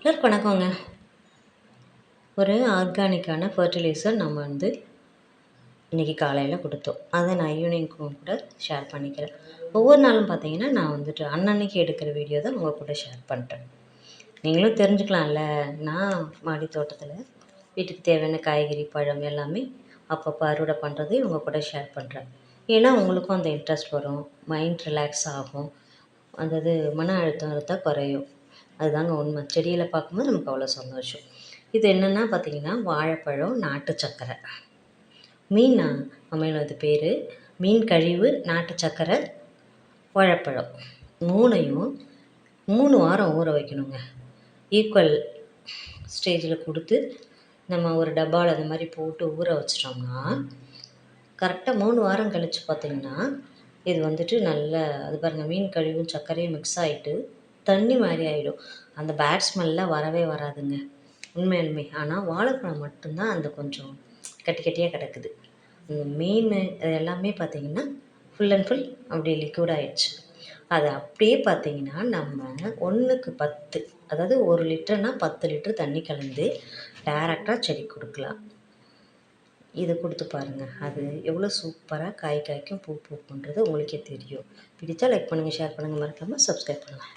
எல்லாருக்கும் வணக்கங்க. ஒரு ஆர்கானிக்கான ஃபர்டிலைசர் நம்ம இன்றைக்கி காலையில் கொடுத்தோம். அதை நான் ஈவினிங்க்கும் கூட ஷேர் பண்ணிக்கிறேன். ஒவ்வொரு நாளும் பார்த்தீங்கன்னா நான் அன்னன்னைக்கு எடுக்கிற வீடியோ தான் உங்கள் கூட ஷேர் பண்ணுறேன். நீங்களும் தெரிஞ்சுக்கலாம்ல. நான் மாடி தோட்டத்தில் வீட்டுக்கு தேவையான காய்கறி, பழம் எல்லாமே அப்பப்போ அறுவடை பண்ணுறது உங்கள் கூட ஷேர் பண்ணுறேன். ஏன்னா உங்களுக்கும் அந்த இன்ட்ரெஸ்ட் வரும், மைண்ட் ரிலாக்ஸ் ஆகும், அந்த மன அழுத்தம் இருந்தால் குறையும். அதுதாங்க உண்மை. செடியில் பார்க்கும்போது நமக்கு அவ்வளோ சந்தோஷம். இது என்னென்னா பார்த்தீங்கன்னா, வாழைப்பழம், நாட்டு சர்க்கரை, மீன் அமையணும் அது பேர். மீன் கழிவு, நாட்டு சர்க்கரை, வாழைப்பழம் 3யும் 3 வாரம் ஊற வைக்கணுங்க. ஈக்குவல் ஸ்டேஜில் கொடுத்து நம்ம ஒரு டப்பாவில் அந்த மாதிரி போட்டு ஊற வச்சிட்டோம்னா, கரெக்டாக 3 வாரம் கழித்து பார்த்திங்கன்னா, இது நல்ல அது பாருங்கள், மீன் கழிவும் சர்க்கரையும் மிக்ஸ் ஆகிட்டு தண்ணி மாதிரி ஆகிடும். அந்த பேட் ஸ்மெல்லாம் வரவே வராதுங்க உண்மையாலுமே. ஆனால் வாழைப்பழம் மட்டும்தான் அந்த கொஞ்சம் கட்டி கட்டியாக கிடக்குது. இந்த மீன் அது எல்லாமே பார்த்திங்கன்னா ஃபுல் அண்ட் ஃபுல் அப்படியே லிக்விட் ஆகிடுச்சு. அது அப்படியே பார்த்திங்கன்னா நம்ம 1க்கு 10, அதாவது 1 லிட்டர்னால் 10 லிட்டர் தண்ணி கலந்து டேரெக்டாக செடி கொடுக்கலாம். இது கொடுத்து பாருங்கள். அது எவ்வளோ சூப்பராக காய் காய்க்கும், பூ பூக்குன்றது உங்களுக்கே தெரியும். பிடித்தா லைக் பண்ணுங்கள், ஷேர் பண்ணுங்கள், மறக்காமல் சப்ஸ்கிரைப் பண்ணுங்கள்.